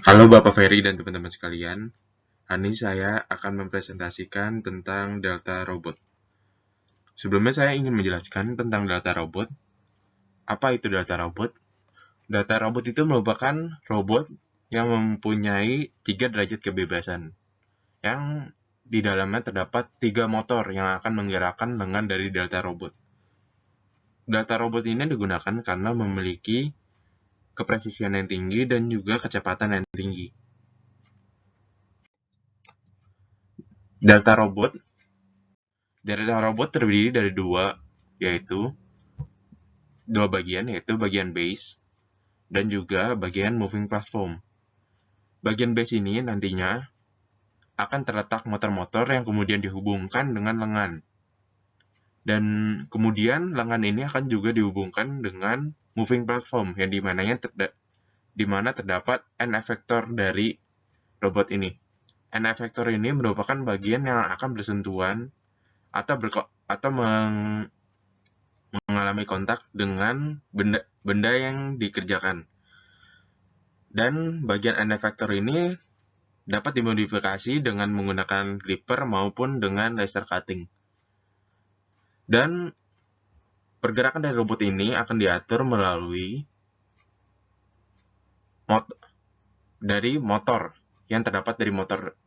Halo Bapak Ferry dan teman-teman sekalian, hari ini saya akan mempresentasikan tentang Delta Robot. Sebelumnya saya ingin menjelaskan tentang Delta Robot. Apa itu Delta Robot? Delta Robot itu merupakan robot yang mempunyai 3 derajat kebebasan, yang di dalamnya terdapat 3 motor yang akan menggerakkan lengan dari Delta Robot. Delta Robot ini digunakan karena memiliki kepresisian yang tinggi dan juga kecepatan yang tinggi. Delta Robot terdiri dari yaitu dua bagian, yaitu bagian base dan juga bagian moving platform. Bagian base ini nantinya akan terletak motor-motor yang kemudian dihubungkan dengan lengan. Dan kemudian lengan ini akan juga dihubungkan dengan moving platform, yang dimana terdapat end effector dari robot ini. End effector ini merupakan bagian yang akan bersentuhan atau mengalami kontak dengan benda yang dikerjakan. Dan bagian end effector ini dapat dimodifikasi dengan menggunakan gripper maupun dengan laser cutting. Dan pergerakan dari robot ini akan diatur melalui motor yang terdapat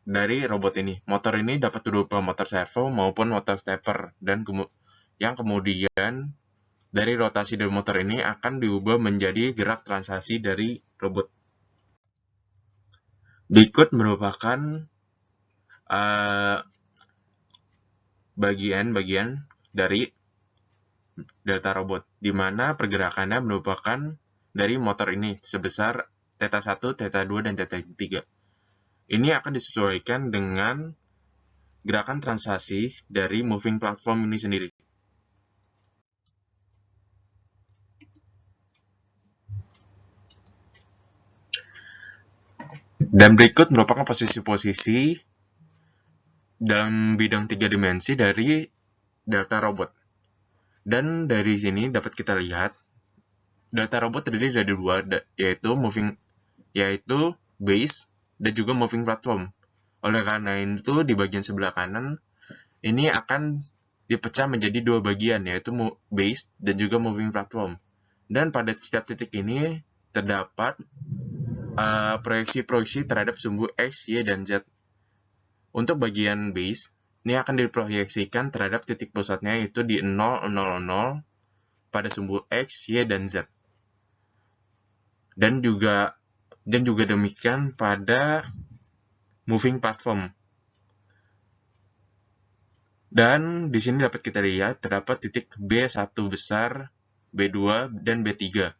dari robot ini. Motor ini dapat berupa motor servo maupun motor stepper, dan yang kemudian dari rotasi dari motor ini akan diubah menjadi gerak translasi dari robot. Berikut merupakan bagian-bagian dari Delta Robot, di mana pergerakannya merupakan dari motor ini sebesar Theta 1, Theta 2, dan Theta 3. Ini akan disesuaikan dengan gerakan translasi dari moving platform ini sendiri. Dan berikut merupakan posisi-posisi dalam bidang 3 dimensi dari Delta Robot. Dan dari sini dapat kita lihat Delta Robot terdiri dari dua, yaitu base dan juga moving platform. Oleh karena itu, di bagian sebelah kanan ini akan dipecah menjadi dua bagian, yaitu base dan juga moving platform. Dan pada setiap titik ini terdapat proyeksi-proyeksi terhadap sumbu X, Y, dan Z. Untuk bagian base, ini akan diproyeksikan terhadap titik pusatnya, yaitu di 0, 0, 0 pada sumbu X, Y, dan Z. Dan juga demikian pada moving platform. Dan di sini dapat kita lihat terdapat titik B1 besar, B2, dan B3.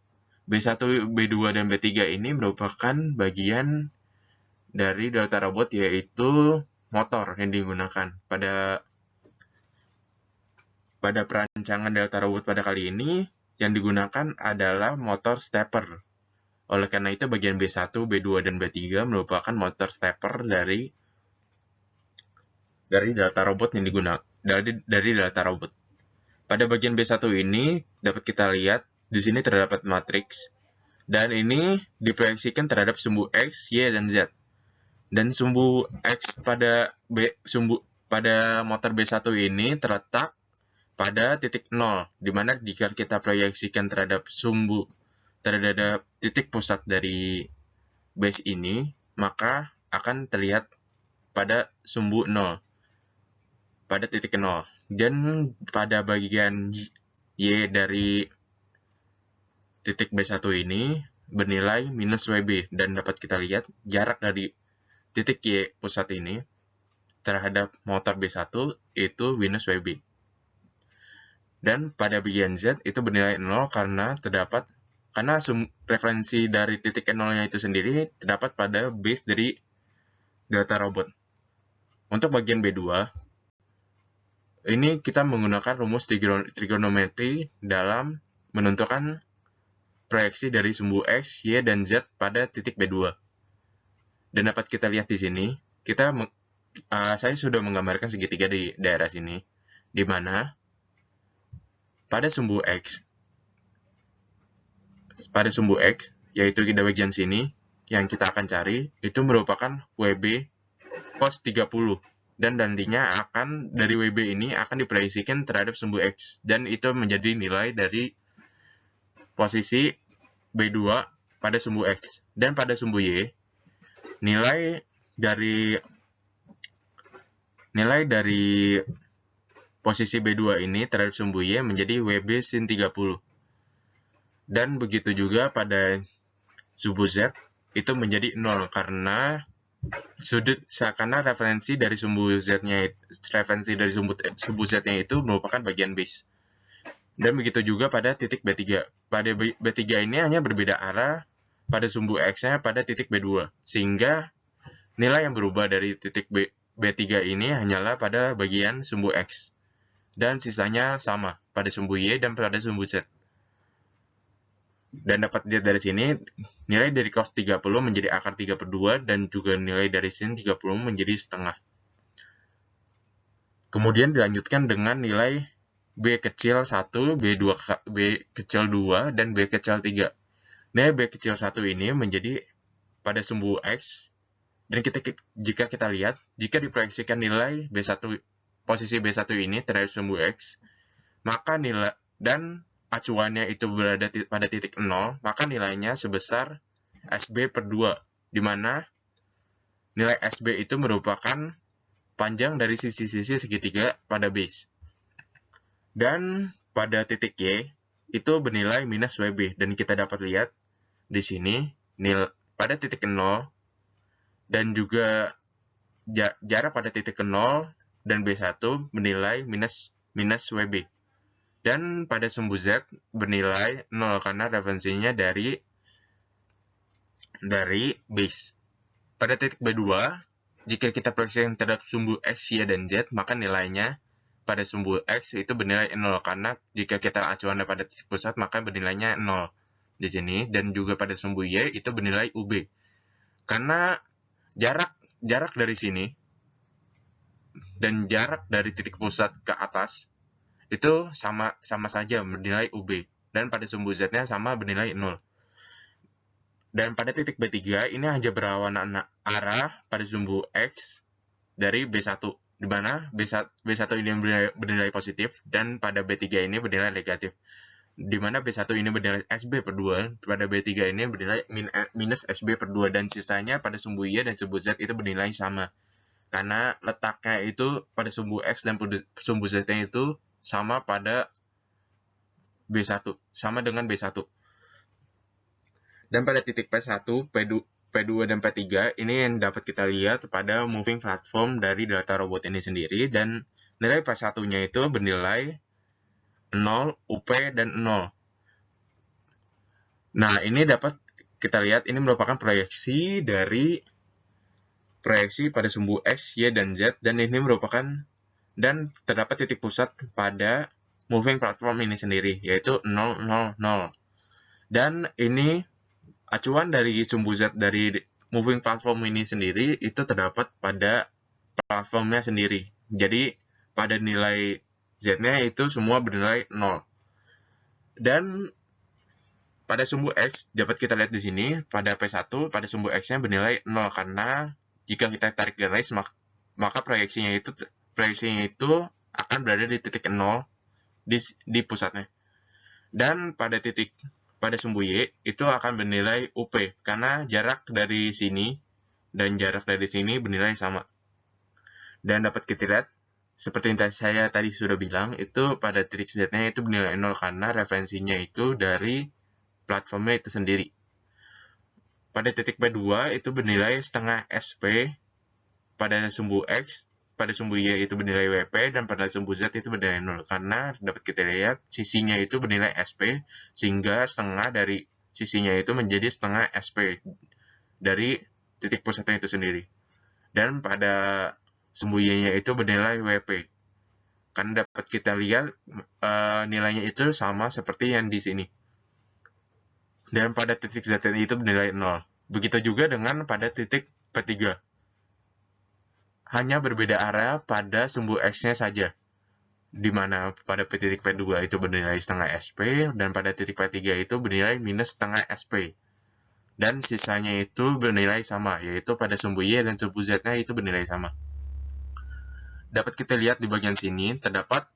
B1, B2, dan B3 ini merupakan bagian dari Delta Robot, yaitu motor yang digunakan. Pada perancangan Delta Robot pada kali ini, yang digunakan adalah motor stepper. Oleh karena itu, bagian B1, B2, dan B3 merupakan motor stepper dari Delta Robot yang digunakan dari Delta Robot. Pada bagian B1 ini dapat kita lihat di sini terdapat matriks, dan ini diproyeksikan terhadap sumbu X, Y, dan Z. Dan sumbu X pada motor B1 ini terletak pada titik 0, di mana jika kita proyeksikan terhadap titik pusat dari base ini, maka akan terlihat pada sumbu 0, pada titik 0. Dan pada bagian Y dari titik B1 ini bernilai minus WB, dan dapat kita lihat jarak dari titik Y pusat ini terhadap motor B1 itu minus WB. Dan pada bagian Z itu bernilai 0 karena referensi dari titik 0-nya itu sendiri terdapat pada base dari Delta Robot. Untuk bagian B2, ini kita menggunakan rumus trigonometri dalam menentukan proyeksi dari sumbu X, Y, dan Z pada titik B2. Dan dapat kita lihat di sini, saya sudah menggambarkan segitiga di daerah sini, di mana pada sumbu X, yaitu di bagian sini, yang kita akan cari itu merupakan WB pos 30. Dan nantinya dari WB ini akan diproyeksikan terhadap sumbu X. Dan itu menjadi nilai dari posisi B2 pada sumbu X. Dan pada sumbu Y, nilai dari posisi B2 ini terhadap sumbu Y menjadi WB sin 30. Dan begitu juga pada sumbu Z itu menjadi 0 karena referensi dari sumbu Z-nya itu merupakan bagian base. Dan begitu juga pada titik B3. Pada B3 ini hanya berbeda arah pada sumbu X-nya pada titik B2. Sehingga nilai yang berubah dari titik B3 ini hanyalah pada bagian sumbu X. Dan sisanya sama pada sumbu Y dan pada sumbu Z. Dan dapat dilihat dari sini, nilai dari cos 30 menjadi akar 3/2 dan juga nilai dari sin 30 menjadi setengah. Kemudian dilanjutkan dengan nilai B kecil 1, B kecil 2, dan B kecil 3. Nilai B kecil 1 ini menjadi pada sumbu X. Dan jika kita lihat, jika diproyeksikan nilai posisi B1 ini terhadap sumbu X, maka nilai dan acuannya itu berada pada titik 0, maka nilainya sebesar SB/2, di mana nilai SB itu merupakan panjang dari sisi-sisi segitiga pada base. Dan pada titik Y, itu bernilai minus WB, dan kita dapat lihat di sini, pada titik 0, dan juga jarak pada titik 0 dan B1 bernilai minus WB. Dan pada sumbu Z bernilai 0 karena referensinya dari base. Pada titik B2, jika kita proyeksikan terhadap sumbu X, Y, dan Z, maka nilainya pada sumbu X itu bernilai 0 karena jika kita acuannya pada titik pusat maka bernilainya 0 di sini, dan juga pada sumbu Y itu bernilai UB. Karena jarak dari sini dan jarak dari titik pusat ke atas itu sama saja bernilai UB, dan pada sumbu Z-nya sama bernilai 0. Dan pada titik B3 ini hanya berlawanan arah pada sumbu X dari B1, di mana B1 ini bernilai positif dan pada B3 ini bernilai negatif. Di mana B1 ini bernilai SB/2, pada B3 ini bernilai minus SB/2, dan sisanya pada sumbu Y dan sumbu Z itu bernilai sama. Karena letaknya itu pada sumbu X dan sumbu Z-nya itu sama pada B1, sama dengan B1. Dan pada titik P1, P2, dan P3, ini yang dapat kita lihat pada moving platform dari data robot ini sendiri, dan nilai P1-nya itu bernilai 0, UP, dan 0. Nah, ini dapat kita lihat, ini merupakan proyeksi pada sumbu X, Y, dan Z, dan ini merupakan dan terdapat titik pusat pada moving platform ini sendiri, yaitu 0, 0, 0. Dan ini acuan dari sumbu Z dari moving platform ini sendiri itu terdapat pada platformnya sendiri. Jadi pada nilai Z-nya itu semua bernilai 0. Dan pada sumbu X dapat kita lihat di sini pada P1 pada sumbu X-nya bernilai 0 karena jika kita tarik garis maka proyeksinya itu akan berada di titik 0 di pusatnya. Dan pada sumbu Y itu akan bernilai UP karena jarak dari sini dan jarak dari sini bernilai sama. Dan dapat kita lihat seperti yang saya tadi sudah bilang, itu pada titik Z-nya itu bernilai 0 karena referensinya itu dari platformnya itu sendiri. Pada titik P2 itu bernilai setengah SP pada sumbu X, pada sumbu Y itu bernilai WP, dan pada sumbu Z itu bernilai 0. Karena dapat kita lihat sisinya itu bernilai SP, sehingga setengah dari sisinya itu menjadi setengah SP dari titik pusatnya itu sendiri. Dan pada sumbu Y-nya itu bernilai WP. Karena dapat kita lihat nilainya itu sama seperti yang di sini. Dan pada titik Z itu bernilai 0. Begitu juga dengan pada titik P3. Hanya berbeda area pada sumbu X-nya saja. Di mana pada titik P2 itu bernilai setengah SP, dan pada titik P3 itu bernilai minus setengah SP. dan sisanya itu bernilai sama, yaitu pada sumbu Y dan sumbu Z-nya itu bernilai sama. Dapat kita lihat di bagian sini, terdapat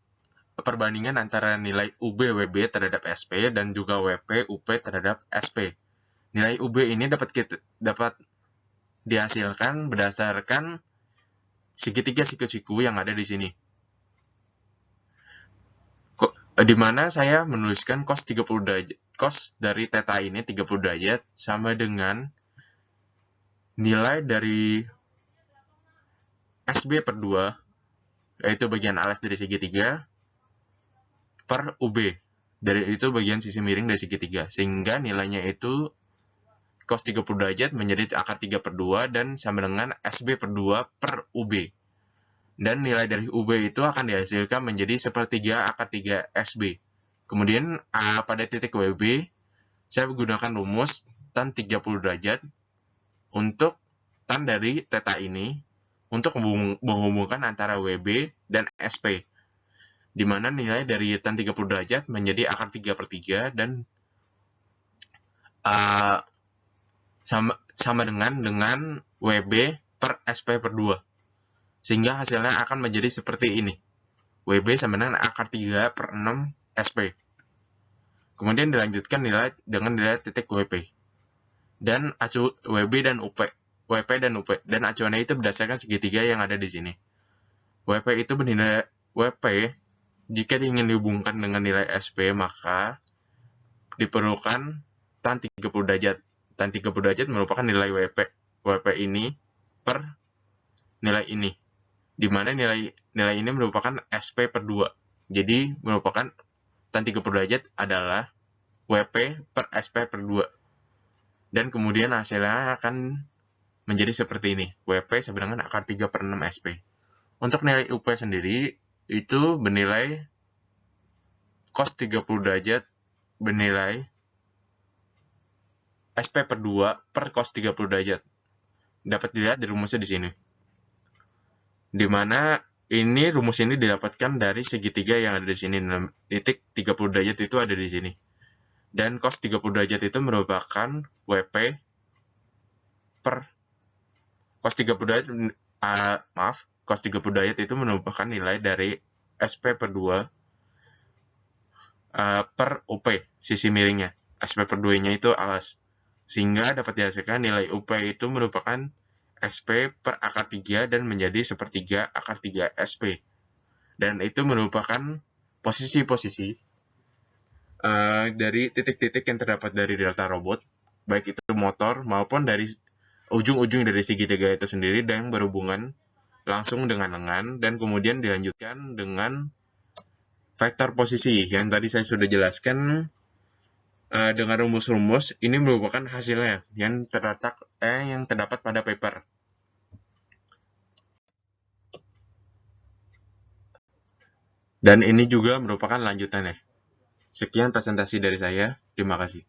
perbandingan antara nilai UB WB terhadap SP dan juga WP UP terhadap SP. Nilai UB ini dapat dihasilkan berdasarkan segitiga siku-siku yang ada di sini. Di mana saya menuliskan cos 30 derajat, cos dari theta ini 30 derajat sama dengan nilai dari SB per 2, yaitu bagian alas dari segitiga, per UB. Dari itu bagian sisi miring dari segitiga. Sehingga nilainya itu cos 30 derajat menjadi akar 3 per 2 dan sama dengan SB per 2 per UB. Dan nilai dari UB itu akan dihasilkan menjadi sepertiga akar 3 SB. Kemudian pada titik WB, saya menggunakan rumus tan 30 derajat untuk tan dari theta ini untuk menghubungkan antara WB dan SP. Di mana nilai dari tan 30 derajat menjadi akar 3 per 3 dan sama dengan WB per SP per 2. Sehingga hasilnya akan menjadi seperti ini. WB sama dengan akar 3 per 6 SP. Kemudian dilanjutkan dengan nilai titik WP. Dan WB dan UP. WP dan UP. Dan acuannya itu berdasarkan segitiga yang ada di sini. WP itu bernilai WP. Jika ingin dihubungkan dengan nilai SP, maka diperlukan tan 30 derajat. Tan 30 derajat merupakan nilai WP ini per nilai ini. Di mana nilai ini merupakan SP per 2. Jadi, merupakan tan 30 derajat adalah WP per SP per 2. Dan kemudian hasilnya akan menjadi seperti ini. WP sama dengan akar 3 per 6 SP. Untuk nilai UP sendiri, itu bernilai cos 30 derajat bernilai SP per 2 per cos 30 derajat. Dapat dilihat di rumusnya di sini. Di mana rumus ini didapatkan dari segitiga yang ada di sini. Titik 30 derajat itu ada di sini. Dan cos 30 derajat itu merupakan WP per cos 30 derajat, cos 30 derajat itu merupakan nilai dari SP per 2 per UP, sisi miringnya. SP per 2-nya itu alas. Sehingga dapat dihasilkan nilai UP itu merupakan SP per akar 3 dan menjadi sepertiga akar 3 SP. Dan itu merupakan posisi-posisi dari titik-titik yang terdapat dari delta robot, baik itu motor maupun dari ujung-ujung dari segitiga itu sendiri dan berhubungan langsung dengan lengan, dan kemudian dilanjutkan dengan vektor posisi yang tadi saya sudah jelaskan dengan rumus-rumus. Ini merupakan hasilnya yang terdapat pada paper. Dan ini juga merupakan lanjutannya. Sekian presentasi dari saya. Terima kasih.